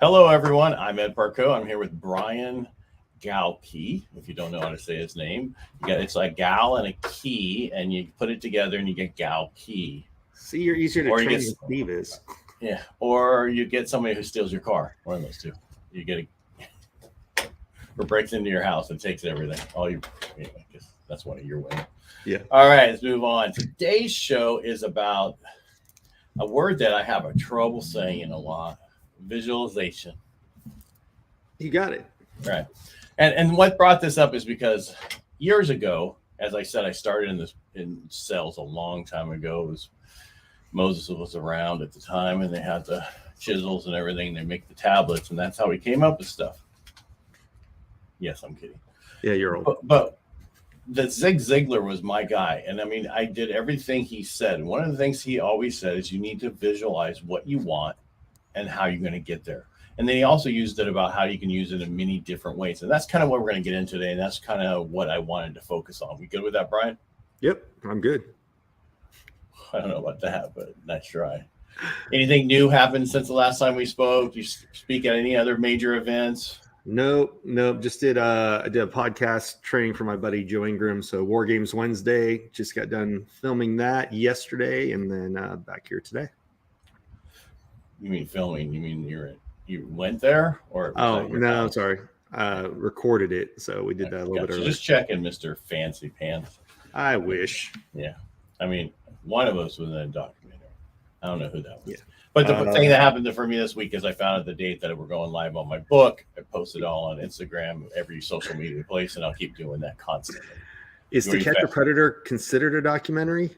Hello, everyone. I'm Ed Parco. I'm here with Brian Galkey. If you don't know how to say his name, it's like gal and a key, and you put it together and you get Galkey. See, you're easier to Or you train get than Steve is. yeah, or you get somebody who steals your car. One of those two. You get or breaks into your house and takes everything. Anyway, I guess that's one of your ways. Yeah. All right, let's move on. Today's show is about a word that I have a trouble saying a lot: visualization. You got it. Right. And what brought this up is because years ago, as I said, I started in sales a long time ago. It was Moses was around at the time, and they had the chisels and everything. They make the tablets, and that's how we came up with stuff. Yes, I'm kidding. Yeah, you're old. But the Zig Ziglar was my guy, and I mean, I did everything he said. And one of the things he always said is you need to visualize what you want and how you're going to get there. And then he also used it about how you can use it in many different ways. And that's kind of what we're going to get into today. And that's kind of what I wanted to focus on. We good with that, Brian? Yep, I'm good. I don't know about that, but nice try. Anything new happened since the last time we spoke? Do you speak at any other major events? Nope. Just did I did a podcast training for my buddy Joe Ingram. So War Games Wednesday. Just got done filming that yesterday, and then back here today. You mean filming? You mean you went there, or oh no, I'm sorry. Recorded it, so we did that a little bit earlier. Just checking, Mr. Fancy Pants. I wish. Yeah, I mean, one of us was in a documentary. I don't know who that was. Yeah. But the thing that happened for me this week is I found out the date that we're going live on my book. I posted all on Instagram, every social media place, and I'll keep doing that constantly. Is To Catch a Predator considered a documentary?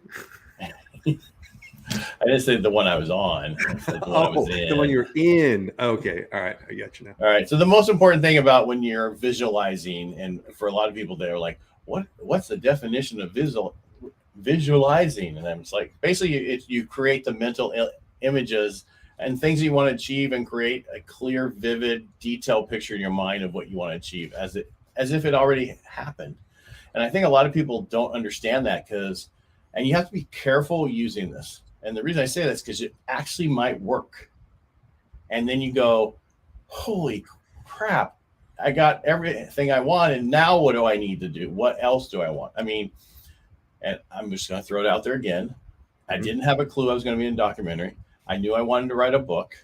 I didn't say the one I was on. I said the one I was in. The one you're in. Okay. All right. I got you now. All right. So the most important thing about when you're visualizing, and for a lot of people, they're like, what's the definition of visualizing? And I'm just like, basically, you create the mental images and things you want to achieve and create a clear, vivid, detailed picture in your mind of what you want to achieve as if it already happened. And I think a lot of people don't understand that and you have to be careful using this. And the reason I say this is because it actually might work. And then you go, holy crap, I got everything I want. And now what do I need to do? What else do I want? I mean, and I'm just going to throw it out there again. I didn't have a clue I was going to be in a documentary. I knew I wanted to write a book.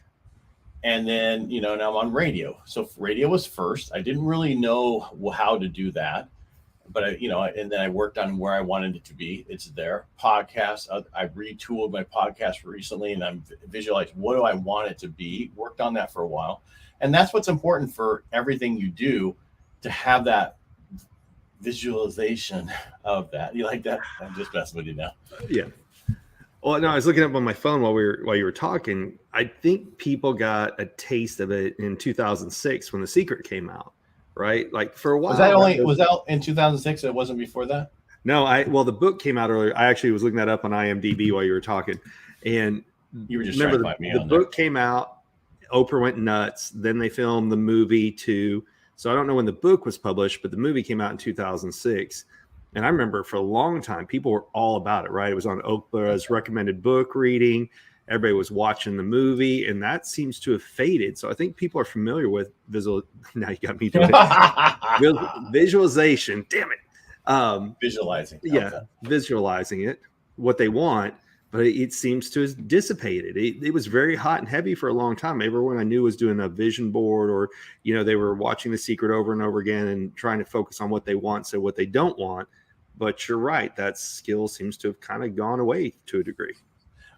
And then, now I'm on radio. So radio was first. I didn't really know how to do that. But and then I worked on where I wanted it to be. It's there. Podcast. I retooled my podcast recently, and I'm visualized what do I want it to be. Worked on that for a while, and that's what's important for everything you do, to have that visualization of that. You like that? I'm just messing with you now. Yeah. Well, no, I was looking up on my phone while you were talking. I think people got a taste of it in 2006 when The Secret came out. Right, like for a while. Was that in 2006? It wasn't before that. No, the book came out earlier. I actually was looking that up on IMDb while you were talking, and you were just remember the book came out. Oprah went nuts. Then they filmed the movie too. So I don't know when the book was published, but the movie came out in 2006. And I remember for a long time, people were all about it. Right, it was on Oprah's recommended book reading. Everybody was watching the movie, and that seems to have faded. So I think people are familiar with visual. Now you got me doing it. Visualization. Damn it. Visualizing. Yeah, okay. Visualizing it, what they want, but it seems to have dissipated. It was very hot and heavy for a long time. Everyone I knew was doing a vision board, or they were watching The Secret over and over again and trying to focus on what they want, so what they don't want. But you're right, that skill seems to have kind of gone away to a degree.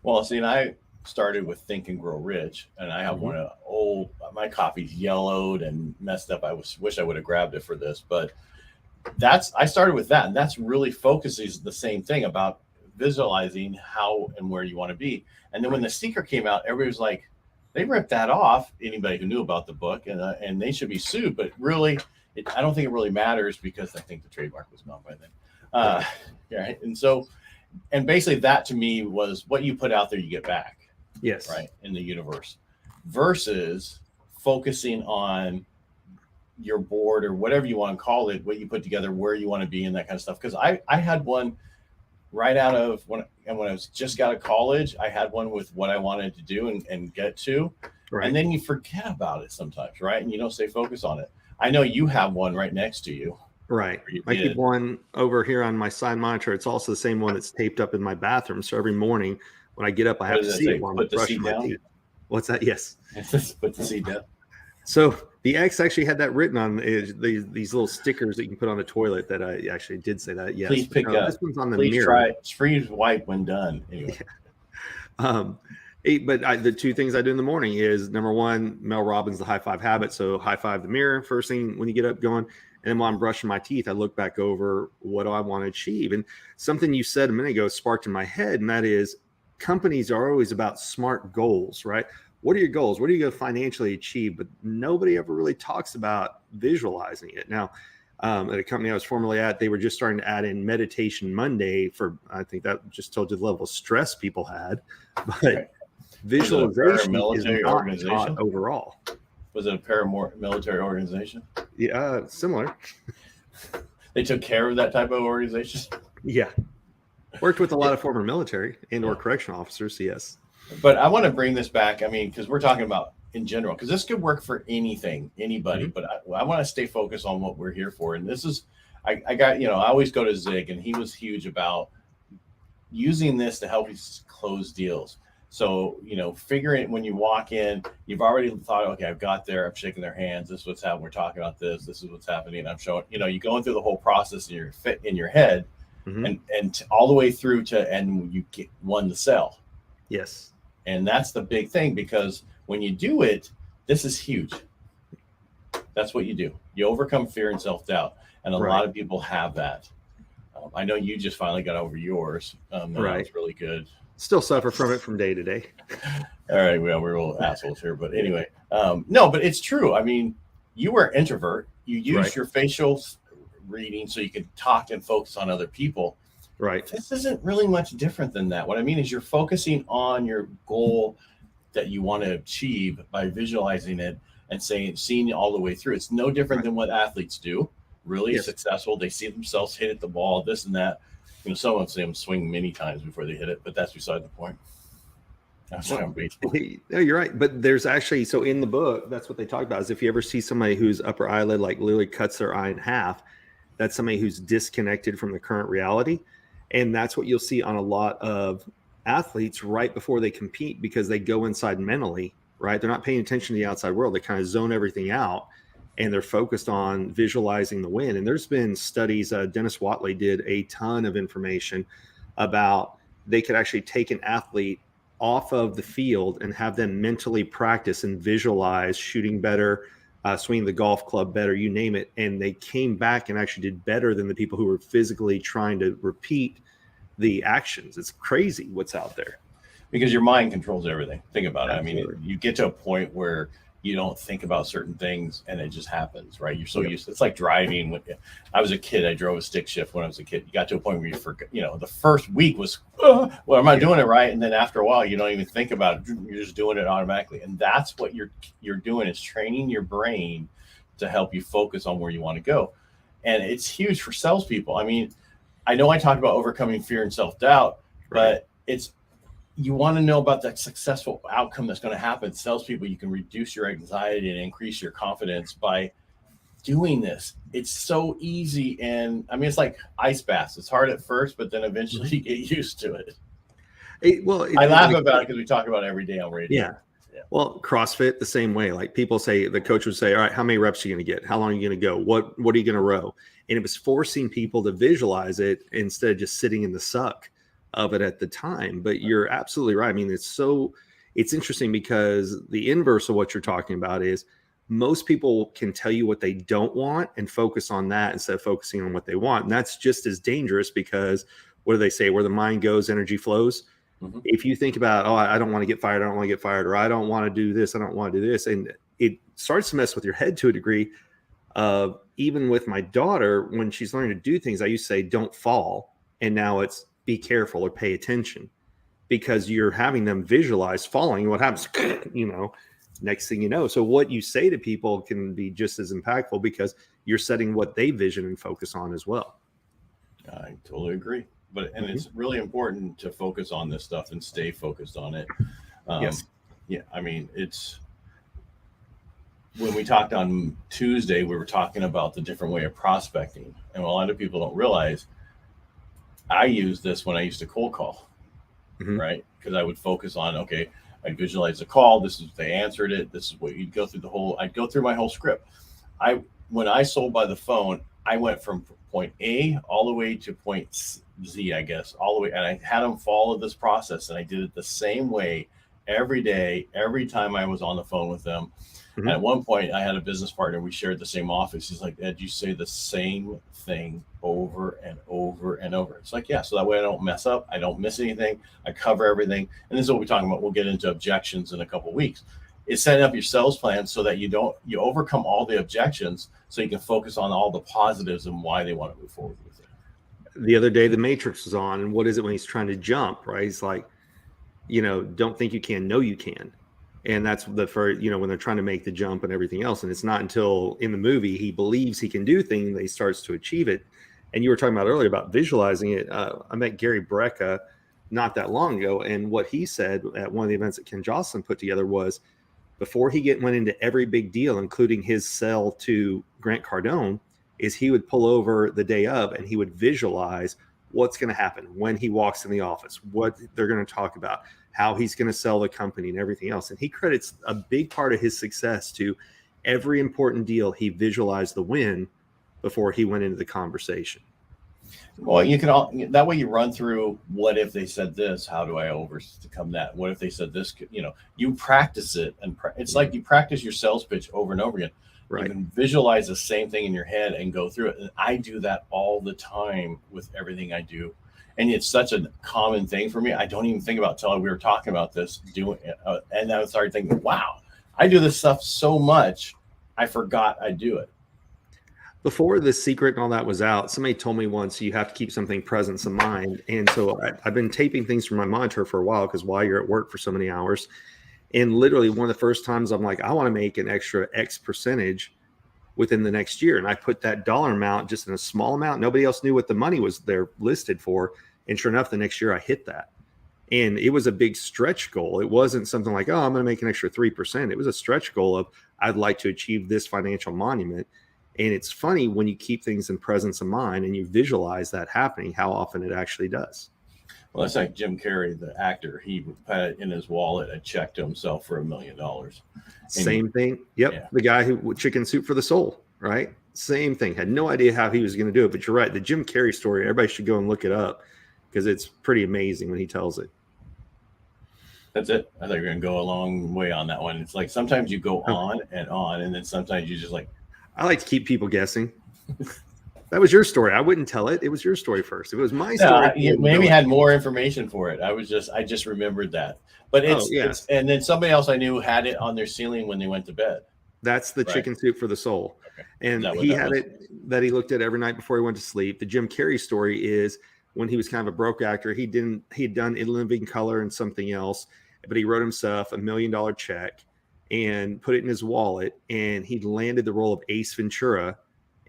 Well, see, and I started with Think and Grow Rich, and I have one of my copy's yellowed and messed up. Wish I would have grabbed it for this, but I started with that, and that's really focuses the same thing about visualizing how and where you want to be. And then when The Secret came out, everybody was like, they ripped that off. Anybody who knew about the book, and they should be sued. But really, I don't think it really matters because I think the trademark was gone by then. Right, and so. And basically that to me was what you put out there, you get back. Yes. Right. In the universe versus focusing on your board or whatever you want to call it, what you put together, where you want to be and that kind of stuff. Cause I had one right out of when I was just got out of college, I had one with what I wanted to do and get to. Right. and then you forget about it sometimes, right? And you don't stay focused on it. I know you have one right next to you. Right. Or you I keep did. one over here on my side monitor. It's also the same one that's taped up in my bathroom. So every morning when I get up, I What have to does that see it say? while I'm Put the brushing seat my down. teeth. What's that? Yes. Put the seat down. So the X actually had that written on these little stickers that you can put on the toilet. That I actually did say that. Yes. Please pick up. This one's on the Please mirror. try freeze wipe when done. Anyway. The two things I do in the morning is number one, Mel Robbins, the high five habit. So high five the mirror first thing when you get up going. And then while I'm brushing my teeth, I look back over what do I want to achieve. And something you said a minute ago sparked in my head, and that is companies are always about smart goals, right? What are your goals? What are you going to financially achieve? But nobody ever really talks about visualizing it. Now, at a company I was formerly at, they were just starting to add in Meditation Monday for, I think that just told you the level of stress people had. But Okay. visualization is paramilitary not organization? taught overall. Was it a paramilitary organization? Yeah, similar. They took care of that type of organization. Yeah. Worked with a lot of former military and or correctional officers, yes. But I want to bring this back. I mean, because we're talking about in general, because this could work for anything, anybody. But I want to stay focused on what we're here for. And this is, I got, I always go to Zig, and he was huge about using this to help you close deals. So, figuring when you walk in, you've already thought, okay, I've got there, I'm shaking their hands. This is what's happening. We're talking about this. This is what's happening. I'm showing, you're going through the whole process in your head and all the way through and you get one to sell. Yes. And that's the big thing, because when you do it, this is huge. That's what you do. You overcome fear and self-doubt. And a lot of people have that. I know you just finally got over yours. That was really good. Still suffer from it from day to day. All right. Well, we're all assholes here. But anyway, no, but it's true. I mean, you were an introvert. You use your facial reading so you can talk and focus on other people. Right. This isn't really much different than that. What I mean is you're focusing on your goal that you want to achieve by visualizing it and seeing it all the way through. It's no different than what athletes do. Really successful. They see themselves hit at the ball, this and that. Some of them swing many times before they hit it, but that's beside the point. No, you're right. But there's actually, so in the book, that's what they talk about is if you ever see somebody whose upper eyelid like literally cuts their eye in half, that's somebody who's disconnected from the current reality. And that's what you'll see on a lot of athletes right before they compete, because they go inside mentally, right? They're not paying attention to the outside world. They kind of zone everything out and they're focused on visualizing the win. And there's been studies, Dennis Watley did a ton of information about they could actually take an athlete off of the field and have them mentally practice and visualize shooting better, swinging the golf club better, you name it. And they came back and actually did better than the people who were physically trying to repeat the actions. It's crazy what's out there. Because your mind controls everything. Think about it. Absolutely. I mean, you get to a point where you don't think about certain things and it just happens, right? You're so used to it's like driving. When I was a kid, I drove a stick shift when I was a kid. You got to a point where you forget, the first week was, well, am I doing it right? And then after a while, you don't even think about it. You're just doing it automatically. And that's what you're doing, is training your brain to help you focus on where you want to go. And it's huge for salespeople. I mean, I know I talked about overcoming fear and self-doubt, but you want to know about that successful outcome that's going to happen. Salespeople, you can reduce your anxiety and increase your confidence by doing this. It's so easy. And I mean, it's like ice baths. It's hard at first, but then eventually you get used to it. I laugh about it because we talk about it every day on radio. Yeah. Well, CrossFit the same way. Like people say, the coach would say, all right, how many reps are you going to get? How long are you going to go? What are you going to row? And it was forcing people to visualize it instead of just sitting in the suck of it at the time. But you're absolutely right. I mean, it's interesting because the inverse of what you're talking about is most people can tell you what they don't want and focus on that instead of focusing on what they want. And that's just as dangerous because what do they say? Where the mind goes, energy flows. Mm-hmm. If you think about, I don't want to get fired, I don't want to get fired, or I don't want to do this, I don't want to do this. And it starts to mess with your head to a degree. Even with my daughter, when she's learning to do things, I used to say, don't fall. And now it's be careful or pay attention, because you're having them visualize falling. What happens, next thing you know. So what you say to people can be just as impactful because you're setting what they vision and focus on as well. I totally agree. And it's really important to focus on this stuff and stay focused on it. Yes. Yeah. I mean, it's when we talked on Tuesday, we were talking about the different way of prospecting. And a lot of people don't realize I use this when I used to cold call, Mhm. right? Because I would focus on, okay, I'd visualize the call. This is, they answered it. This is what you'd go through I'd go through my whole script. When I sold by the phone, I went from point A all the way to point Z, I guess, all the way. And I had them follow this process. And I did it the same way every day, every time I was on the phone with them. Mhm. At one point, I had a business partner. We shared the same office. He's like, Ed, you say the same thing over and over and over. It's like, yeah, so that way I don't mess up. I don't miss anything. I cover everything. And this is what we're talking about. We'll get into objections in a couple of weeks. It's setting up your sales plan so that you overcome all the objections so you can focus on all the positives and why they want to move forward with it. The other day, The Matrix was on, and what is it when he's trying to jump, right? He's like, don't think you can, know you can. And that's the first, when they're trying to make the jump and everything else. And it's not until in the movie he believes he can do things that he starts to achieve it. And you were talking about earlier about visualizing it. I met Gary Brecka not that long ago. And what he said at one of the events that Ken Jocelyn put together was before he went into every big deal, including his sell to Grant Cardone, is he would pull over the day of and he would visualize what's going to happen when he walks in the office, what they're going to talk about, how he's going to sell the company and everything else. And he credits a big part of his success to every important deal he visualized the win before he went into the conversation. Well, that way you run through, what if they said this? How do I overcome that? What if they said this? You practice it. And it's like you practice your sales pitch over and over again. Right. You can visualize the same thing in your head and go through it. And I do that all the time with everything I do. And it's such a common thing for me. I don't even think about it till we were talking about this, and I started thinking, wow, I do this stuff so much, I forgot I do it. Before The Secret and all that was out, somebody told me once you have to keep something presence in mind. And so I've been taping things from my monitor for a while because while you're at work for so many hours, and literally one of the first times I'm like, I want to make an extra X percentage within the next year. And I put that dollar amount just in a small amount. Nobody else knew what the money was there listed for. And sure enough, the next year I hit that. And it was a big stretch goal. It wasn't something like, oh, I'm going to make an extra 3%. It was a stretch goal of, I'd like to achieve this financial monument. And it's funny when you keep things in presence of mind and you visualize that happening, how often it actually does. Well, that's like Jim Carrey, the actor. He had in his wallet a check to himself for $1 million. Same thing. Yep. Yeah. The guy who Chicken Soup for the Soul, right? Same thing. Had no idea how he was going to do it. But you're right. The Jim Carrey story, everybody should go and look it up because it's pretty amazing when he tells it. That's it. I thought you were going to go a long way on that one. It's like sometimes you go on, and then sometimes you just like. I like to keep people guessing. That was your story. I wouldn't tell it. It was your story first. If it was my story. You maybe had more information for it. I just remembered that. But it's and then somebody else I knew had it on their ceiling when they went to bed. That's the Chicken Soup for the Soul. Okay. And he had it that he looked at every night before he went to sleep. The Jim Carrey story is when he was kind of a broke actor. He'd done In Living Color and something else, but he wrote himself $1 million check and put it in his wallet. And he landed the role of Ace Ventura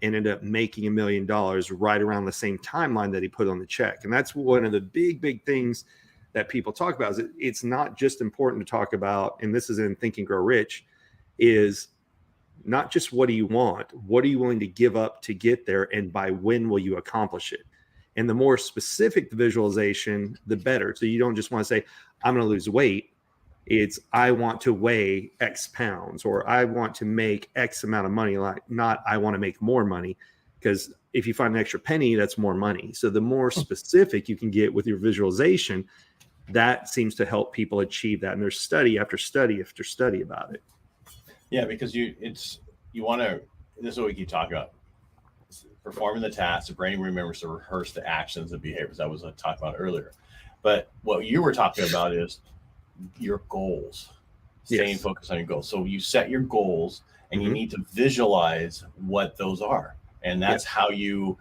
and ended up making $1 million right around the same timeline that he put on the check. And that's one of the big things that people talk about is it's not just important to talk about, and this is in Think and Grow Rich, is not just what do you want, what are you willing to give up to get there, and by when will you accomplish it? And the more specific the visualization, the better. So you don't just want to say, I'm going to lose weight. It's I want to weigh X pounds, or I want to make X amount of money, like not I want to make more money, because if you find an extra penny, that's more money. So the more specific you can get with your visualization, that seems to help people achieve that. And there's study after study after study about it. Yeah, because you want to, this is what we keep talking about. Performing the task, the brain remembers to rehearse the actions and behaviors. That was what I talked about earlier. But what you were talking about is your goals, staying focused on your goals. So you set your goals and you need to visualize what those are. And that's how you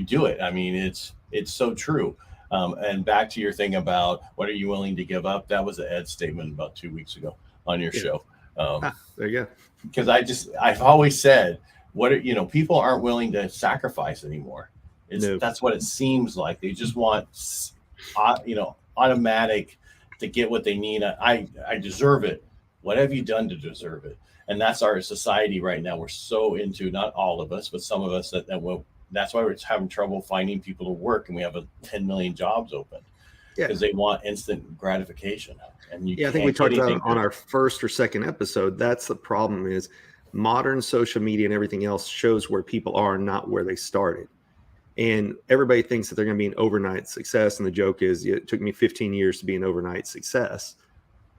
do it. I mean, it's so true. And back to your thing about what are you willing to give up? That was an Ed statement about 2 weeks ago on your show. There you go. Because I've always said, people aren't willing to sacrifice anymore. That's what it seems like. They just want, automatic to get what they need. I deserve it. What have you done to deserve it? And that's our society right now. We're so into, not all of us, but some of us that's why we're having trouble finding people to work, and we have 10 million jobs open Yeah. because they want instant gratification. And you Yeah, I think we talked about it on our first or second episode. That's the problem, is modern social media and everything else shows where people are, not where they started. And everybody thinks that they're going to be an overnight success. And the joke is, it took me 15 years to be an overnight success.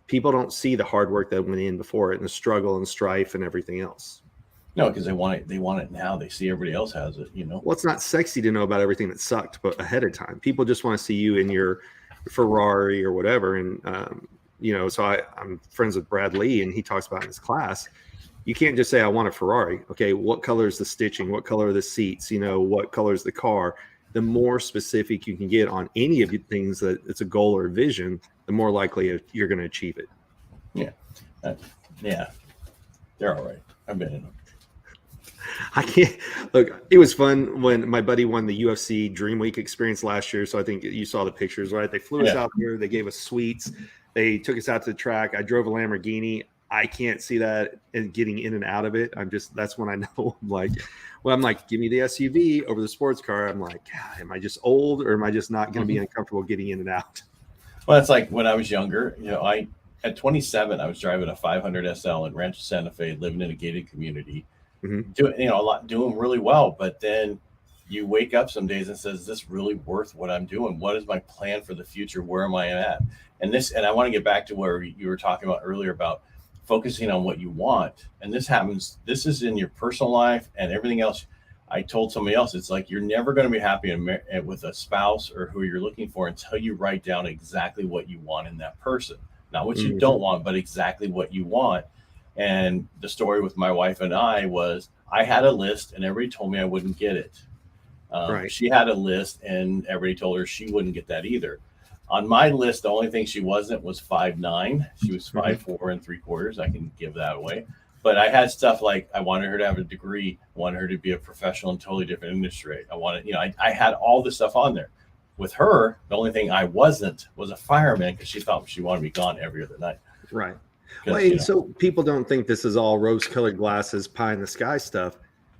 People don't see the hard work that went in before it, and the struggle and strife and everything else. No, because they want it. They want it now. They see everybody else has it. Well, it's not sexy to know about everything that sucked, but ahead of time, people just want to see you in your Ferrari or whatever. And so I'm friends with Brad Lee, and he talks about in his class, you can't just say, I want a Ferrari. Okay, what color is the stitching? What color are the seats? What color is the car? The more specific you can get on any of the things that it's a goal or a vision, the more likely you're going to achieve it. Yeah. Yeah. They're all right. I've been in them. I can't look. It was fun when my buddy won the UFC Dream Week experience last year. So I think you saw the pictures, right? They flew us out there. They gave us suites. They took us out to the track. I drove a Lamborghini. I can't see that and getting in and out of it. That's when I know I'm like, give me the SUV over the sports car. I'm like, God, am I just old, or am I just not going to be uncomfortable getting in and out? Well, it's like when I was younger, at 27, I was driving a 500 SL in Rancho Santa Fe, living in a gated community, doing really well. But then you wake up some days and says, is this really worth what I'm doing? What is my plan for the future? Where am I at? And I want to get back to where you were talking about earlier about focusing on what you want. And this is in your personal life and everything else. I told somebody else, it's like, you're never going to be happy with a spouse or who you're looking for until you write down exactly what you want in that person. Not what you don't want, but exactly what you want. And the story with my wife and I was, I had a list and everybody told me I wouldn't get it. Right. She had a list and everybody told her she wouldn't get that either. On my list, the only thing she wasn't was 5'9". She was 5'4"3/4. I can give that away. But I had stuff like, I wanted her to have a degree, I wanted her to be a professional in a totally different industry. I had all this stuff on there. With her, the only thing I wasn't was a fireman, because she thought she wanted to be gone every other night. Right. Well, so people don't think this is all rose-colored glasses, pie in the sky stuff.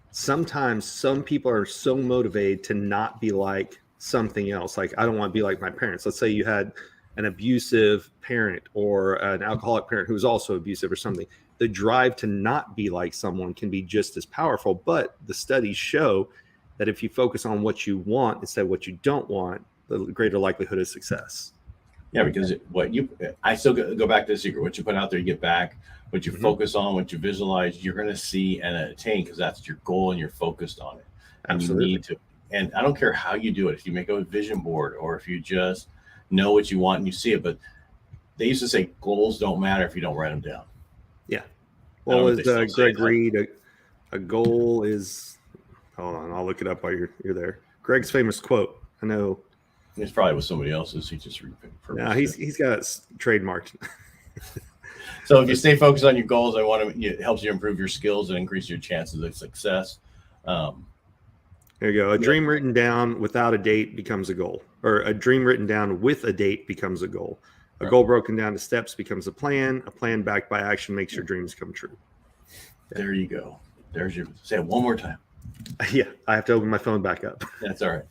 Sometimes some people are so motivated to not be like something else. Like, I don't want to be like my parents. Let's say you had an abusive parent or an alcoholic parent who was also abusive or something. The drive to not be like someone can be just as powerful. But the studies show that if you focus on what you want instead of what you don't want, the greater likelihood of success. Yeah, because I still go back to the secret. What you put out there, you get back. What you focus on, what you visualize, you're going to see and attain, because that's your goal and you're focused on it. And Absolutely. you need to. And I don't care how you do it. If you make a vision board or if you just know what you want and you see it. But they used to say goals don't matter if you don't write them down. Yeah. Well, as Greg Reed, a goal is, hold on, I'll look it up while you're there. Greg's famous quote. I know. It's probably with somebody else's. He just repurposed. No, he's got it trademarked. So if you stay focused on your goals, it helps you improve your skills and increase your chances of success. There you go. A dream written down without a date becomes a goal, or a dream written down with a date becomes a goal. A goal broken down to steps becomes a plan. A plan backed by action makes your dreams come true. There you go. Say it one more time. Yeah, I have to open my phone back up. That's all right.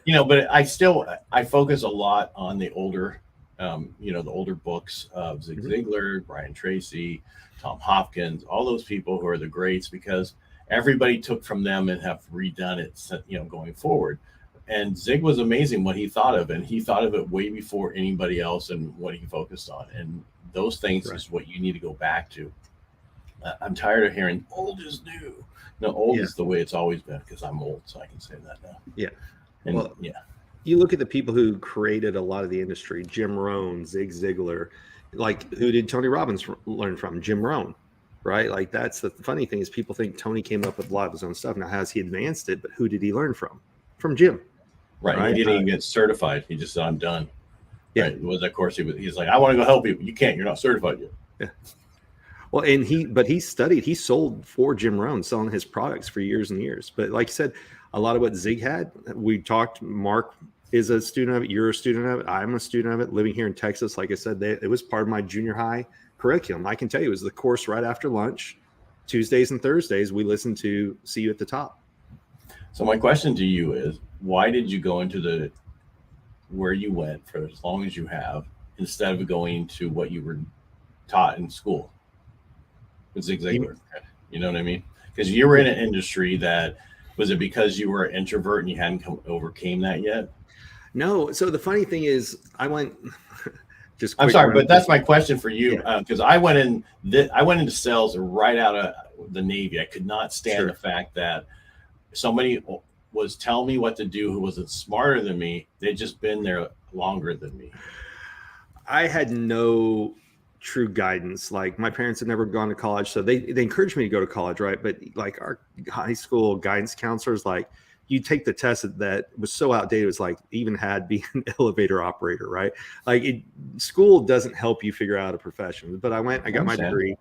But I focus a lot on the older, the older books of Zig Ziglar, Brian Tracy, Tom Hopkins, all those people who are the greats, because everybody took from them and have redone it, going forward. And Zig was amazing what he thought of, and he thought of it way before anybody else and what he focused on. And those things is what you need to go back to. I'm tired of hearing old is new. No, old is the way it's always been, because I'm old, so I can say that now. Yeah. And you look at the people who created a lot of the industry, Jim Rohn, Zig Ziglar, like, who did Tony Robbins learn from? Jim Rohn, right? Like, that's the funny thing, is people think Tony came up with a lot of his own stuff. Now, has he advanced it? But who did he learn from? From Jim. Right. He didn't even get certified. He just said, I'm done. Yeah. Right. It was, of course, he's like, I want to go help people. You can't. You're not certified yet. Yeah. Well, and he sold for Jim Rohn, selling his products for years and years. But like you said, a lot of what Zig had, we talked, Mark is a student of it. You're a student of it. I'm a student of it. Living here in Texas, like I said, it was part of my junior high curriculum. I can tell you, it was the course right after lunch. Tuesdays and Thursdays, we listen to See You at the Top. So my question to you is, why did you go into where you went for as long as you have, instead of going to what you were taught in school with Zig Ziglar? You know what I mean? Because you were in an industry that, was it because you were an introvert and you hadn't overcame that yet? No. So the funny thing is, I went just. I'm sorry, but that's my question for you, Yeah. because I went into sales right out of the Navy. I could not stand the fact that somebody was telling me what to do who wasn't smarter than me. They'd just been there longer than me. I had no true guidance. Like, my parents had never gone to college, so they encouraged me to go to college, right? But like, our high school guidance counselors, like, you take the test that was so outdated. It was like, even had being an elevator operator, right? Like, school doesn't help you figure out a profession. But I got my degree.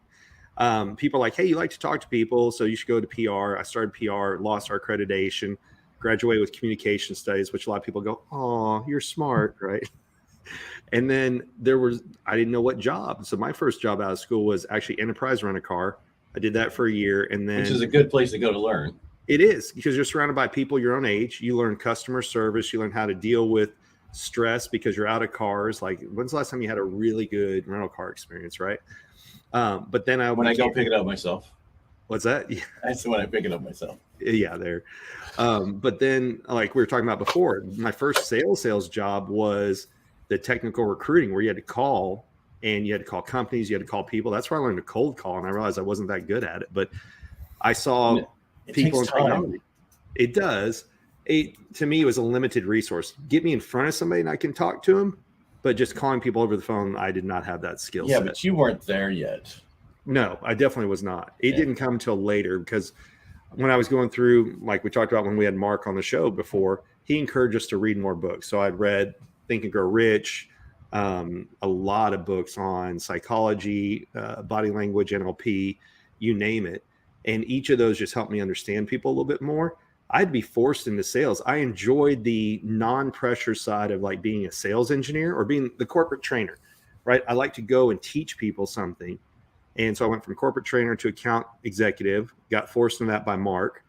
People are like, hey, you like to talk to people, so you should go to PR. I started PR, lost our accreditation, graduated with communication studies, which a lot of people go, oh, you're smart, right? And then I didn't know what job. So my first job out of school was actually Enterprise Rent-A-Car. I did that for a year. And then, which is a good place to go to learn. It is, because you're surrounded by people your own age. You learn customer service. You learn how to deal with stress because you're out of cars. Like, when's the last time you had a really good rental car experience, right? But then I go pick it up myself. What's that? Yeah. That's when I pick it up myself. Yeah, there. But then, like we were talking about before, my first sales job was the technical recruiting, where you had to call, and you had to call companies, you had to call people. That's where I learned to cold call, and I realized I wasn't that good at it. But I saw people in technology. It does. To me, it was a limited resource. Get me in front of somebody and I can talk to them. But just calling people over the phone, I did not have that skill set. Yeah, but you weren't there yet. No, I definitely was not. It didn't come till later, because when I was going through, like we talked about when we had Mark on the show before, he encouraged us to read more books. So I'd read Think and Grow Rich, a lot of books on psychology, body language, NLP, you name it. And each of those just helped me understand people a little bit more. I'd be forced into sales. I enjoyed the non-pressure side of like being a sales engineer or being the corporate trainer, right? I like to go and teach people something. And so I went from corporate trainer to account executive, got forced into that by Mark.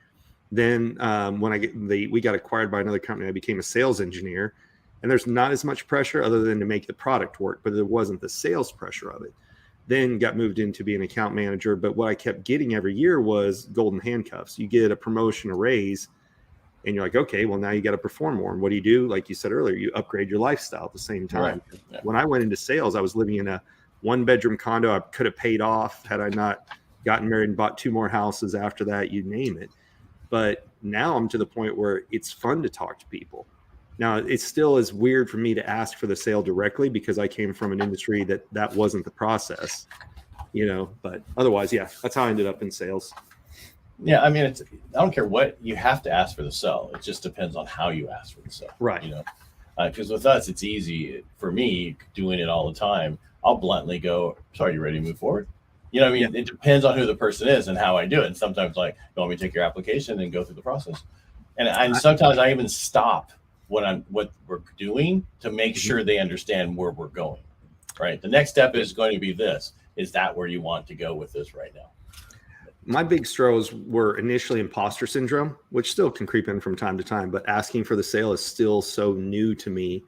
Then when we got acquired by another company, I became a sales engineer. And there's not as much pressure other than to make the product work, but there wasn't the sales pressure of it. Then got moved into being an account manager. But what I kept getting every year was golden handcuffs. You get a promotion, a raise, and you're like, okay, well, now you got to perform more. And what do? Like you said earlier, you upgrade your lifestyle at the same time. Right. Yeah. When I went into sales, I was living in a 1-bedroom condo I could have paid off had I not gotten married and bought 2 more houses after that, you name it. But now I'm to the point where it's fun to talk to people. Now, it still is weird for me to ask for the sale directly because I came from an industry that wasn't the process, but otherwise, yeah, that's how I ended up in sales. Yeah. I mean, I don't care what you have to ask for the sell. It just depends on how you ask for the sell. Right. Because with us, it's easy for me doing it all the time. I'll bluntly go, sorry, you ready to move forward? Yeah. It depends on who the person is and how I do it. And sometimes like, you want me to take your application and go through the process. And sometimes I even stop what we're doing to make sure they understand where we're going, right? The next step is going to be this. Is that where you want to go with this right now? My big struggles were initially imposter syndrome, which still can creep in from time to time, but asking for the sale is still so new to me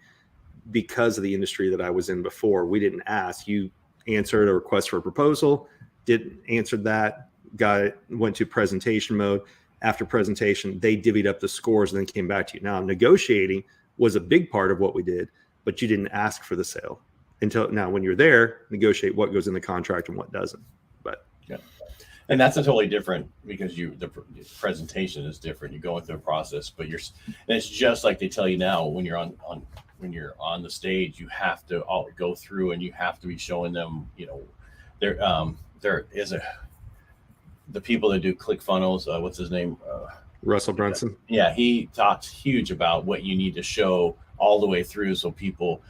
because of the industry that I was in before. We didn't ask. You answered a request for a proposal, didn't answer that, went to presentation mode. After presentation, they divvied up the scores and then came back to you. Now, negotiating was a big part of what we did, but you didn't ask for the sale until now. When you're there, negotiate what goes in the contract and what doesn't. But yeah, and that's a totally different because the presentation is different. You're going through a process, but and it's just like they tell you now when you're when you're on the stage, you have to all go through and you have to be showing them. There is the people that do ClickFunnels, what's his name? Russell Brunson. Yeah, he talks huge about what you need to show all the way through, so people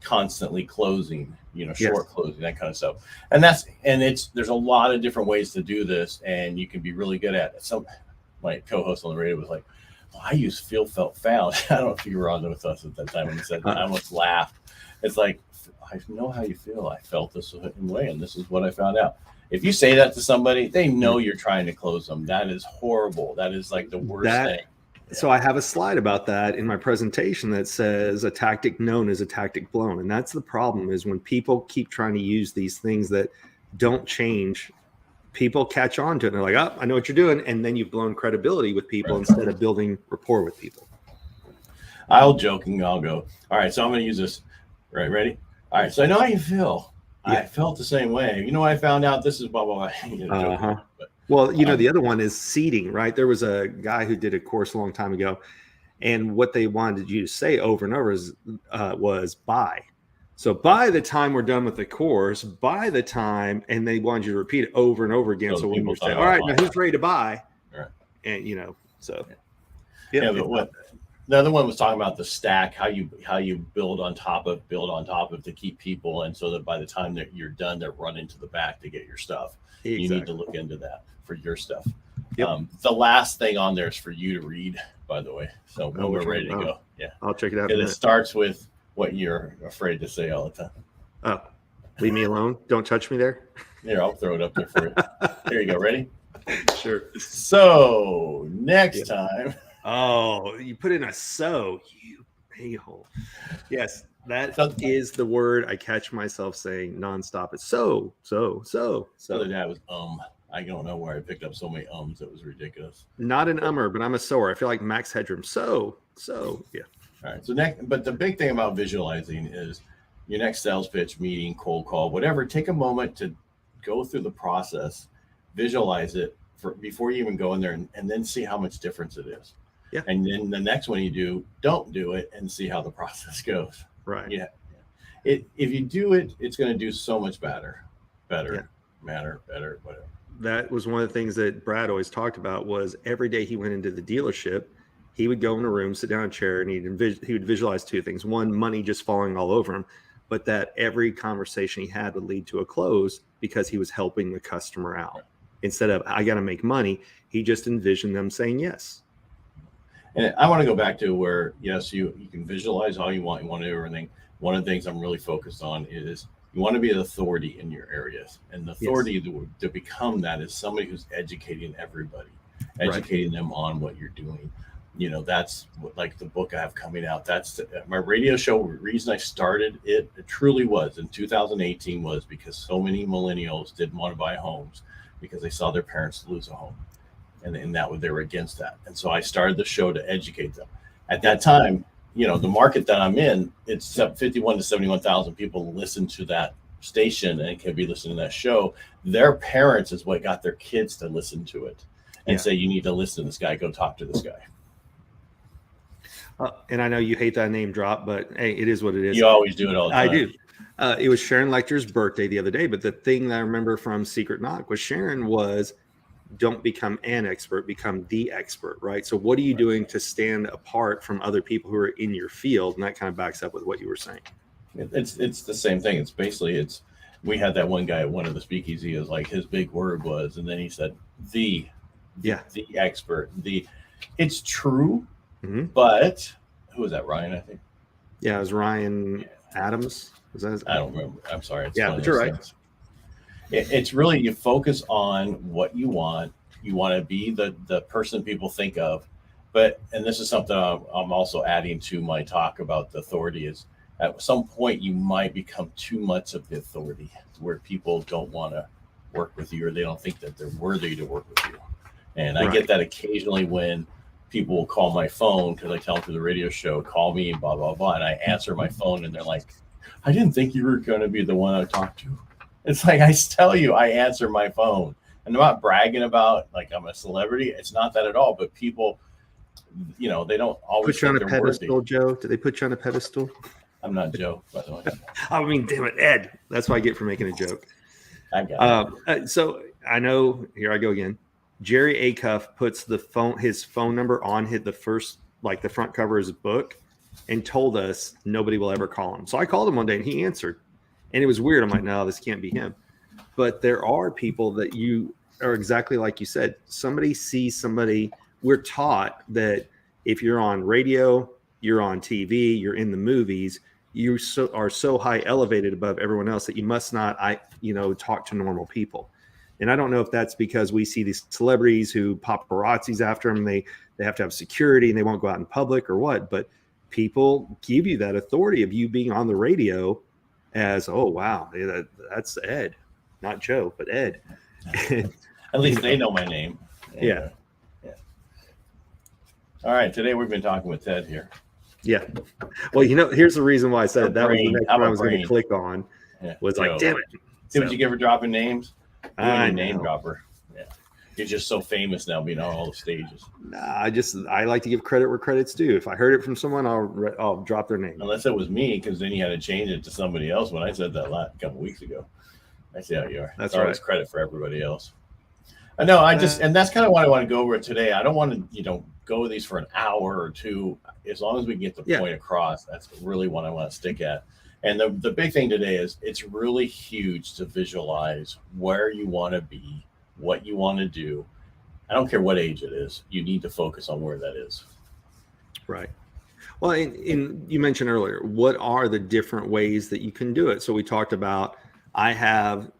constantly closing, short closing, that kind of stuff. And there's a lot of different ways to do this, and you can be really good at it. So my co-host on the radio was like, well, I use feel, felt, found. I don't know if you were on with us at that time when he said that. I almost laughed. It's like, I know how you feel. I felt this way, and this is what I found out. if you say that to somebody, they know you're trying to close them. That is horrible. That is like the worst thing. So I have a slide about that in my presentation that says a tactic known is a tactic blown. And that's the problem, is when people keep trying to use these things that don't change, people catch on to it. And they're like, oh, I know what you're doing. And then you've blown credibility with people instead of building rapport with people. I'll joke and I'll go, all right, so I'm going to use this. Right, ready? All right, so I know how you feel. Yeah. I felt the same way. You know, I found out this is blah, blah, blah. Well, the other one is seeding, right? There was a guy who did a course a long time ago, and what they wanted you to say over and over was buy. So by the time we're done with the course, by the time, and they wanted you to repeat it over and over again. So when you say, all right, now who's ready to buy? Right. And, but the other one was talking about the stack, how you build on top of to keep people. And so that by the time that you're done, they're running to the back to get your stuff. Exactly. You need to look into that for your stuff. Yep. The last thing on there is for you to read, by the way. So when we're ready to go. Yeah. I'll check it out. And it starts with what you're afraid to say all the time. Oh, leave me alone. Don't touch me there. Here, I'll throw it up there for you. There you go. Ready? Sure. So next time. Oh, you put in a "so," you a-hole. Yes, that is the word I catch myself saying nonstop. It's so. The other day I was I don't know where I picked up so many ums. It was ridiculous. Not an ummer, but I'm a sower. I feel like Max Headroom. So yeah. All right. So next, but the big thing about visualizing is your next sales pitch, meeting, cold call, whatever. Take a moment to go through the process, visualize it before you even go in there, and then see how much difference it is. Yeah. And then the next one you do, don't do it and see how the process goes. Right. Yeah. If you do it, it's going to do so much better, whatever. That was one of the things that Brad always talked about was every day he went into the dealership, he would go in a room, sit down in a chair, and he would visualize two things. One, money just falling all over him, but that every conversation he had would lead to a close because he was helping the customer out. Right. Instead of, I got to make money, he just envisioned them saying yes. And I want to go back to where, yes, you can visualize all you want. You want to do everything. One of the things I'm really focused on is you want to be an authority in your areas. And the authority to become that is somebody who's educating everybody, educating them on what you're doing. That's what, like the book I have coming out. That's my radio show. The reason I started it truly was in 2018 was because so many millennials didn't want to buy homes because they saw their parents lose a home. And they were against that. And so I started the show to educate them. At that time, the market that I'm in, it's 51 to 71,000 people listen to that station and can be listening to that show. Their parents is what got their kids to listen to it and say, you need to listen to this guy, go talk to this guy. And I know you hate that name drop, but hey, it is what it is. You always do it all the time. I do. It was Sharon Lecter's birthday the other day, but the thing that I remember from Secret Knock was Sharon was, don't become an expert, become the expert, right? So what are you doing to stand apart from other people who are in your field? And that kind of backs up with what you were saying. It's the same thing. It's basically, we had that one guy at one of the speakeasy, is like his big word was, and then he said, the expert, it's true, but who was that? Ryan, I think. Yeah, it was Ryan Adams. Was that I don't remember. I'm sorry. But you're right. It's really, you focus on what you want. You want to be the person people think of. And this is something I'm also adding to my talk about the authority, is at some point you might become too much of the authority where people don't want to work with you, or they don't think that they're worthy to work with you. And I get that occasionally when people will call my phone because I tell them through the radio show, call me and blah, blah, blah. And I answer my phone and they're like, I didn't think you were going to be the one I talked to. It's like, I tell you, I answer my phone. And I'm not bragging about like I'm a celebrity. It's not that at all. But people, they don't always put you on a pedestal, worthy. Joe. Did they put you on a pedestal? I'm not Joe, by the way. I mean, damn it, Ed. That's what I get for making a joke. I got it. So I know. Here I go again. Jerry Acuff puts his phone number on the front cover of his book, and told us nobody will ever call him. So I called him one day and he answered. And it was weird. I'm like, no, this can't be him. But there are people that you are exactly like you said. Somebody sees somebody. We're taught that if you're on radio, you're on TV, you're in the movies, you are so high elevated above everyone else that you must not, talk to normal people. And I don't know if that's because we see these celebrities who paparazzi's after them. They have to have security and they won't go out in public or what, but people give you that authority of you being on the radio as, oh, wow, that's Ed, not Joe, but Ed. At least they know my name. Yeah. All right. Today we've been talking with Ted here. Yeah. Well, here's the reason why I said it. That was the next one I was going to click on. Yeah. Was like, damn it. See what you give her dropping names? I name dropper. Yeah. You're just so famous now being on all the stages. Nah, I like to give credit where credit's due. If I heard it from someone, I'll drop their name. Unless it was me, because then you had to change it to somebody else when I said that a couple weeks ago. I see how you are. That's always credit for everybody else. I know. And that's kind of why I want to go over it today. I don't want to, go with these for an hour or two. As long as we can get the point across, that's really what I want to stick at. And the big thing today is it's really huge to visualize where you want to be, what you want to do. I don't care what age it is. You need to focus on where that is. Right. Well, and you mentioned earlier, what are the different ways that you can do it? So we talked about, I have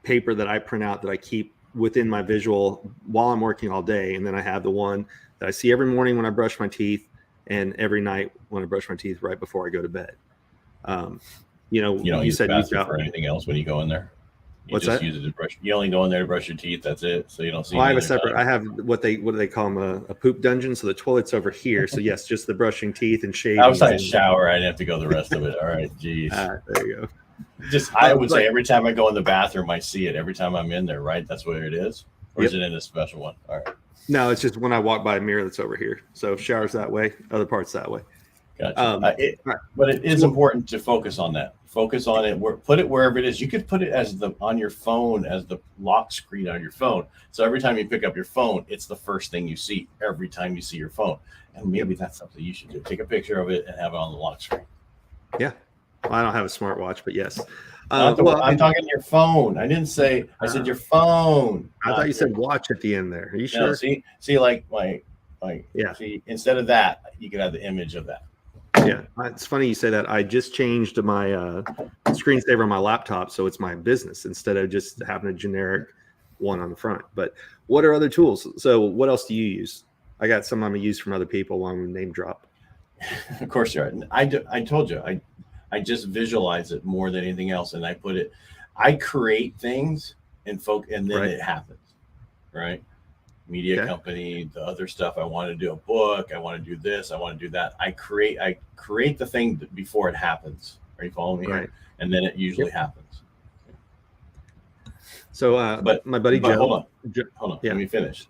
paper that I print out that I keep within my visual while I'm working all day. And then I have the one that I see every morning when I brush my teeth and every night when I brush my teeth right before I go to bed. You don't use the bathroom for anything else when you go in there. What's that? Use it to brush. You only go in there to brush your teeth. That's it. So you don't see. Well, I have a separate. I have what do they call them? A poop dungeon. So the toilet's over here. So yes, just the brushing teeth and shaving. I was like shower. I didn't have to go the rest of it. All right, geez. There you go. I would say every time I go in the bathroom, I see it. Every time I'm in there, right? That's where it is. Or is it in a special one? All right. No, it's just when I walk by a mirror that's over here. So showers that way, other parts that way. Gotcha. But it is important to focus on that. Focus on it. Put it wherever it is. You could put it as on your phone, as the lock screen on your phone. So every time you pick up your phone, it's the first thing you see every time you see your phone. And maybe that's something you should do. Take a picture of it and have it on the lock screen. Yeah. Well, I don't have a smartwatch, but yes. I'm talking your phone. I didn't say. I said your phone. I thought you said watch at the end there. Are you sure? No, see, yeah. See, instead of that, you could have the image of that. Yeah, it's funny you say that. I just changed my screensaver on my laptop, so it's my business instead of just having a generic one on the front. But what are other tools? So what else do you use? I got some I'm gonna use from other people while I'm name drop. Of course you are. I told you I just visualize it more than anything else, and I create things and then it happens, right? Media company, the other stuff. I want to do a book. I want to do this. I want to do that. I create the thing before it happens. Are you following me? Right. Here? And then it usually happens. So, but my buddy Joe. Hold on. Yeah. Let me finish.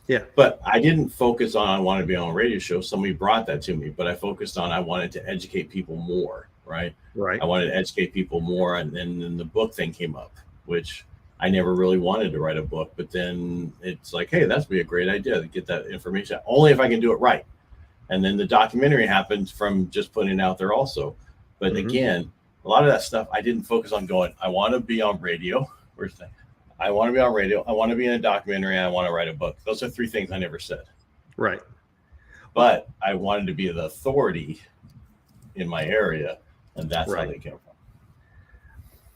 Yeah. But I didn't focus on I wanted to be on a radio show. Somebody brought that to me, but I focused on I wanted to educate people more. Right. Right. I wanted to educate people more, and then the book thing came up, which I never really wanted to write a book, but then it's like, hey, that's be a great idea to get that information only if I can do it right. And then the documentary happened from just putting it out there also. But again, a lot of that stuff I didn't focus on going, I want to be on radio. Where's that? I want to be on radio. I want to be in a documentary, and I want to write a book. Those are three things I never said. Right. But I wanted to be the authority in my area, and that's how they came from.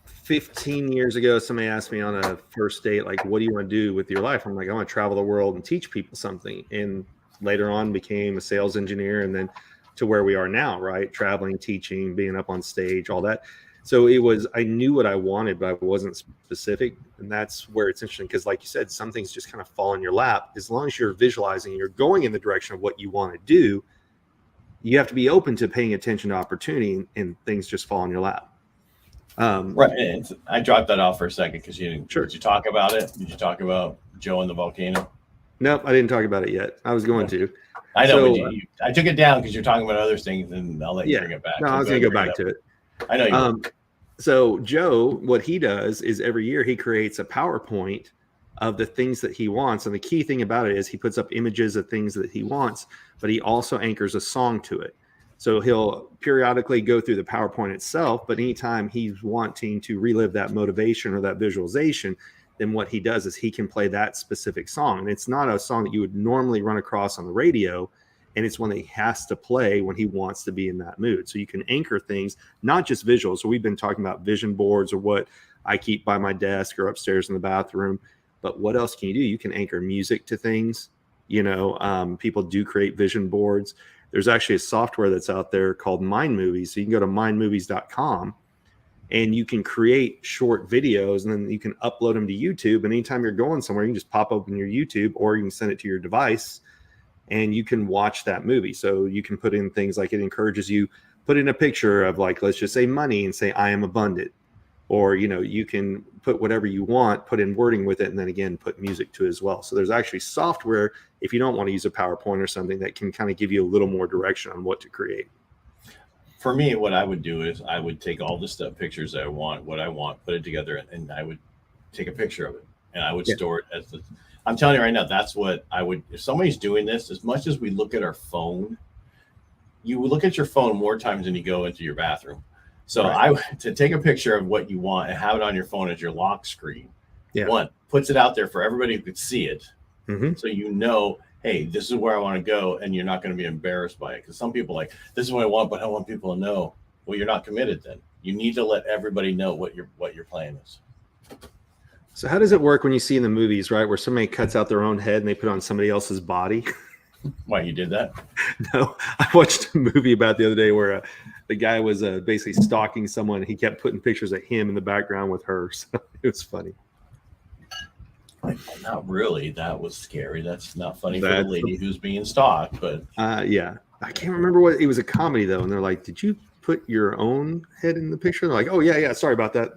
15 years ago, somebody asked me on a first date, like, what do you want to do with your life? I'm like, I want to travel the world and teach people something. And later on became a sales engineer, and then to where we are now, right? Traveling, teaching, being up on stage, all that. So I knew what I wanted, but I wasn't specific. And that's where it's interesting, because like you said, some things just kind of fall in your lap. As long as you're visualizing, you're going in the direction of what you want to do, you have to be open to paying attention to opportunity, and things just fall in your lap. Right. And I dropped that off for a second because you didn't. Sure. Did you talk about it? Did you talk about Joe and the volcano? Nope, I didn't talk about it yet. I was going to. I know. So, I took it down because you're talking about other things, and I'll let you bring it back. No, I was going to go back to it. I know you. So Joe, what he does is every year he creates a PowerPoint of the things that he wants. And the key thing about it is he puts up images of things that he wants, but he also anchors a song to it. So he'll periodically go through the PowerPoint itself, but anytime he's wanting to relive that motivation or that visualization, then what he does is he can play that specific song. And it's not a song that you would normally run across on the radio, and it's one that he has to play when he wants to be in that mood. So you can anchor things, not just visuals. So we've been talking about vision boards, or what I keep by my desk or upstairs in the bathroom. but what else can you do? You can anchor music to things. People do create vision boards. There's actually a software that's out there called Mind Movies. So you can go to mindmovies.com and you can create short videos, and then you can upload them to YouTube. And anytime you're going somewhere, you can just pop open your YouTube, or you can send it to your device and you can watch that movie. So you can put in things like, it encourages you, put in a picture of, like, let's just say money, and say, I am abundant. Or, you can put whatever you want, put in wording with it, and then again, put music to it as well. So there's actually software, if you don't want to use a PowerPoint or something, that can kind of give you a little more direction on what to create. For me, what I would do is I would take all the stuff, pictures that I want, what I want, put it together, and I would take a picture of it, and I would store it as I'm telling you right now, that's what I would, if somebody's doing this, as much as we look at our phone, you would look at your phone more times than you go into your bathroom. So to take a picture of what you want and have it on your phone as your lock screen, one, puts it out there for everybody who could see it. Mm-hmm. So hey, this is where I want to go, and you're not going to be embarrassed by it. Because some people this is what I want, but I don't want people to know. Well, you're not committed then. You need to let everybody know what your plan is. So how does it work when you see in the movies, right, where somebody cuts out their own head and they put on somebody else's body? Why, you did that? No, I watched a movie about the other day where the guy was basically stalking someone. He kept putting pictures of him in the background with her. So it was funny. Not really. That was scary. That's not funny for the lady who's being stalked. But yeah, I can't remember what it was. A comedy though, and they're like, "Did you put your own head in the picture?" They're like, "Oh yeah, sorry about that."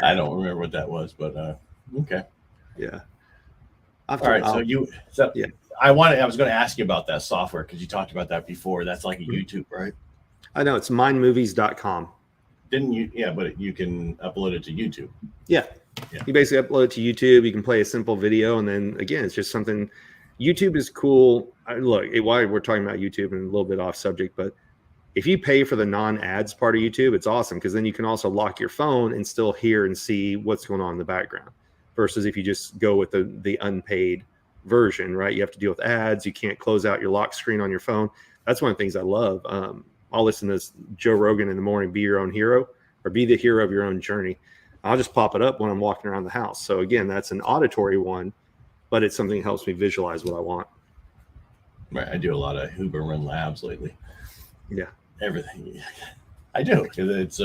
I don't remember what that was, but okay. Yeah. All right. I was going to ask you about that software, because you talked about that before. That's like a YouTube, right? I know, it's mindmovies.com. Didn't you? Yeah, but you can upload it to YouTube. Yeah. You basically upload it to YouTube. You can play a simple video, and then again, it's just something. YouTube is cool. Look, why we're talking about YouTube and a little bit off subject, but if you pay for the non-ads part of YouTube, it's awesome, because then you can also lock your phone and still hear and see what's going on in the background. Versus if you just go with the unpaid version, right? You have to deal with ads. You can't close out your lock screen on your phone. That's one of the things I love. I'll listen to Joe Rogan in the morning, be your own hero, or be the hero of your own journey. I'll just pop it up when I'm walking around the house. So again, that's an auditory one, but it's something that helps me visualize what I want. Right. I do a lot of Huberman Labs lately. Yeah. Everything. I do. It's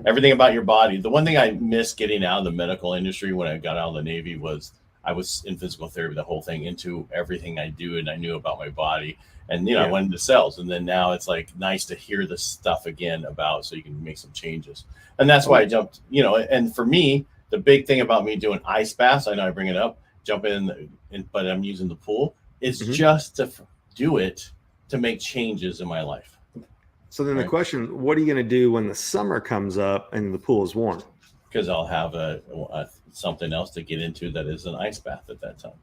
everything about your body. The one thing I missed getting out of the medical industry when I got out of the Navy was I was in physical therapy, the whole thing, into everything I do, and I knew about my body. And I went into sales, and then now it's like nice to hear this stuff again about, so you can make some changes. And that's why I jumped. And for me, the big thing about me doing ice baths, I know I bring it up, jump in, but I'm using the pool. It's just to do it to make changes in my life. So then the question, what are you going to do when the summer comes up and the pool is warm? Because I'll have something else to get into that is an ice bath at that time.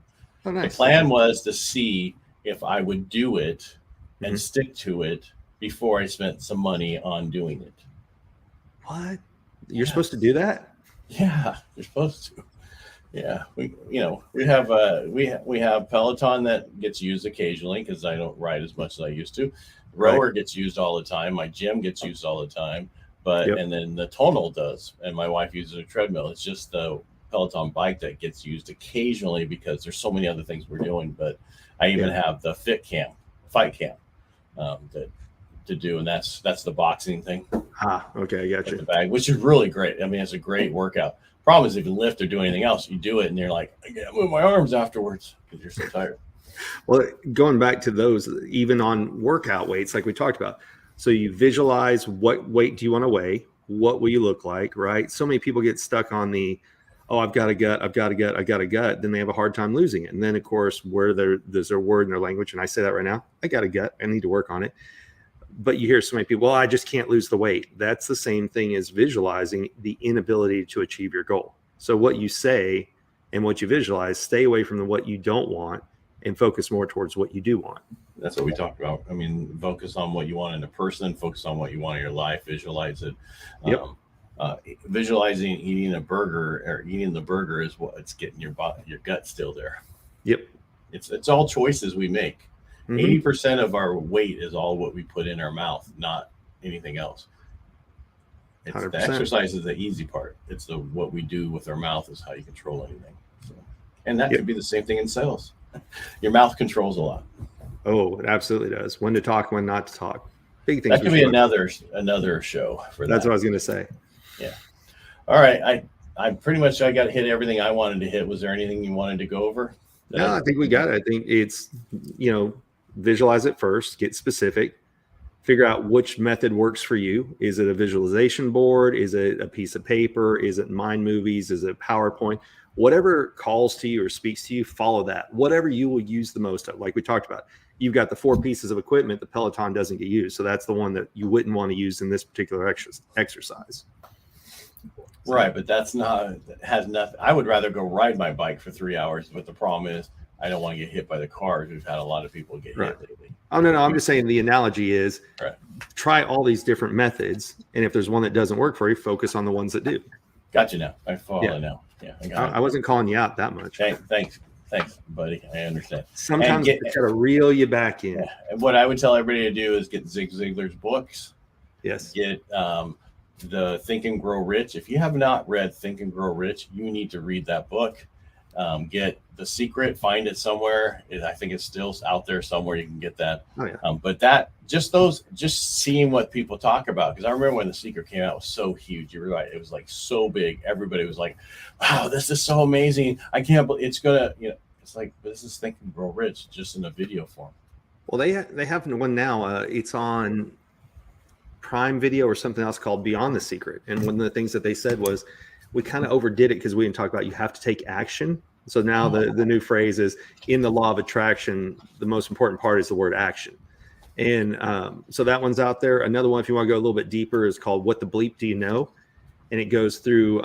Oh, nice. The plan was to see if I would do it and stick to it before I spent some money on doing it. What? You're supposed to do that? Yeah, you're supposed to. Yeah, we have Peloton that gets used occasionally, because I don't ride as much as I used to. Rower gets used all the time. My gym gets used all the time, and then the tonal does, and my wife uses a treadmill. It's just the Peloton bike that gets used occasionally, because there's so many other things we're doing. But I even have the fight cam, to do, and that's the boxing thing. Okay, I got you. The bag, which is really great. I mean, it's a great workout. Problem is, if you lift or do anything else, you do it and you're like, I can't move my arms afterwards because you're so tired. Well, going back to those, even on workout weights, like we talked about. So you visualize, what weight do you want to weigh? What will you look like, right? So many people get stuck on I've got a gut. Then they have a hard time losing it. And then, of course, there's their word in their language. And I say that right now, I got a gut. I need to work on it. But you hear so many people, well, I just can't lose the weight. That's the same thing as visualizing the inability to achieve your goal. So what you say and what you visualize, stay away from what you don't want and focus more towards what you do want. That's what we talked about. I mean, focus on what you want in a person, focus on what you want in your life, visualize it. Visualizing eating a burger or eating the burger is what's getting your gut still there. Yep. It's all choices we make. 80% of our weight is all what we put in our mouth, not anything else. It's 100%. the exercise is the easy part. It's the what we do with our mouth is how you control anything. So, and that could be the same thing in sales. Your mouth controls a lot. Oh, it absolutely does. When to talk, when not to talk. Big things. That could be another show for that. That's what I was going to say. Yeah. All right. I pretty much I got hit everything I wanted to hit. Was there anything you wanted to go over? No, I think we got it. I think it's, visualize it first, get specific, figure out which method works for you. Is it a visualization board? Is it a piece of paper? Is it Mind Movies? Is it PowerPoint? Whatever calls to you or speaks to you, follow that. Whatever you will use the most of, like we talked about. You've got the 4 pieces of equipment. The Peloton doesn't get used. So that's the one that you wouldn't want to use in this particular exercise. Right, but has nothing. I would rather go ride my bike for 3 hours, but the problem is I don't want to get hit by the cars. We've had a lot of people get hit lately. Oh, no, I'm just saying the analogy is try all these different methods. And if there's one that doesn't work for you, focus on the ones that do. Gotcha now. I follow now. Yeah, I wasn't calling you out that much. Thanks, buddy. I understand. Sometimes you got to reel you back in. Yeah. And what I would tell everybody to do is get Zig Ziglar's books. Yes. Get the Think and Grow Rich. If you have not read Think and Grow Rich, you need to read that book. Get The Secret, find it somewhere. I think it's still out there somewhere. You can get that. Oh, yeah. But just seeing what people talk about, because I remember when The Secret came out, it was so huge. You're right. It was like so big. Everybody was like, wow, this is so amazing. I can't believe it's going to, it's like, this is Think and Grow Rich just in a video form. Well, they have one now. It's on Prime Video or something else called Beyond the Secret. And one of the things that they said was we kind of overdid it because we didn't talk about you have to take action. So now the new phrase is in the law of attraction, the most important part is the word action. And so that one's out there. Another one, if you want to go a little bit deeper, is called What the Bleep Do You Know? And it goes through,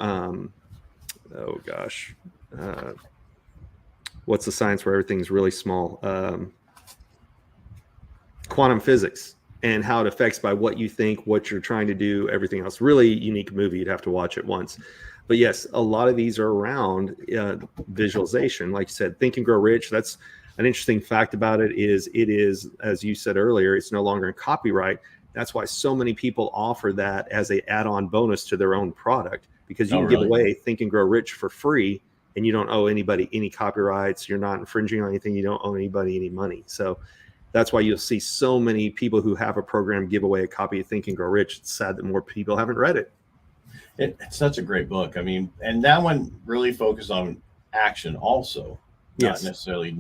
what's the science where everything's really small? Quantum physics and how it affects by what you think, what you're trying to do, everything else. Really unique movie. You'd have to watch it once. But yes, a lot of these are around visualization. Like you said, Think and Grow Rich. That's an interesting fact about it is, as you said earlier, it's no longer in copyright. That's why so many people offer that as an add-on bonus to their own product, because you can give away Think and Grow Rich for free and you don't owe anybody any copyrights. You're not infringing on anything. You don't owe anybody any money. So that's why you'll see so many people who have a program give away a copy of Think and Grow Rich. It's sad that more people haven't read it. It's such a great book. I mean, and that one really focused on action also, not necessarily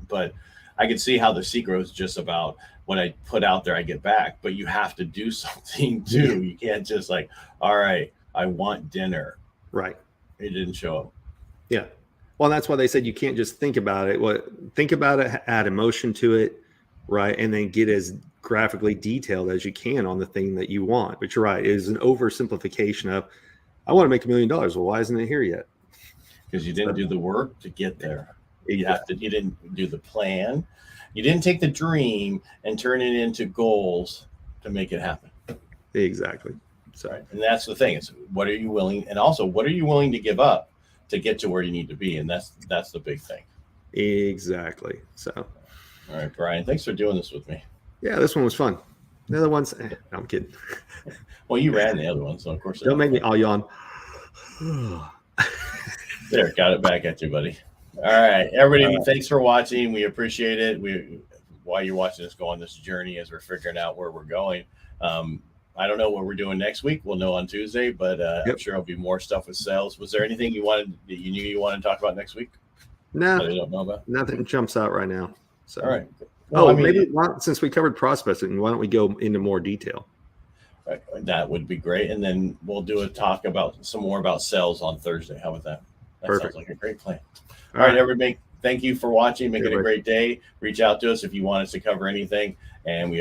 but I could see how The Secret is just about what I put out there, I get back, but you have to do something too. You can't just like, all right, I want dinner. Right. It didn't show up. Yeah. Well, that's why they said you can't just think about it. Think about it, add emotion to it, right? And then get as graphically detailed as you can on the thing that you want. But you're right. It is an oversimplification of, I want to make $1 million. Well, why isn't it here yet? Because you didn't do the work to get there. You didn't do the plan. You didn't take the dream and turn it into goals to make it happen. Exactly. So, right. And that's the thing. It's what are you willing, and also what are you willing to give up to get to where you need to be? And that's the big thing. Exactly. So, all right, Brian, thanks for doing this with me. Yeah, this one was fun. The other ones, I'm kidding. Well, you ran the other one, so of course. Don't make me all yawn. There, got it back at you, buddy. All right, everybody, thanks for watching. We appreciate it. While you're watching us go on this journey as we're figuring out where we're going. I don't know what we're doing next week. We'll know on Tuesday, but I'm sure there'll be more stuff with sales. Was there anything you knew you wanted to talk about next week? No, that I don't know about. Nothing jumps out right now. So. All right. Well, maybe since we covered prospecting, why don't we go into more detail? Right, that would be great, and then we'll do a talk about some more about sales on Thursday. How about that? That Perfect. Sounds like a great plan. All right, everybody. Thank you for watching. Make it a great day. Reach out to us if you want us to cover anything, and we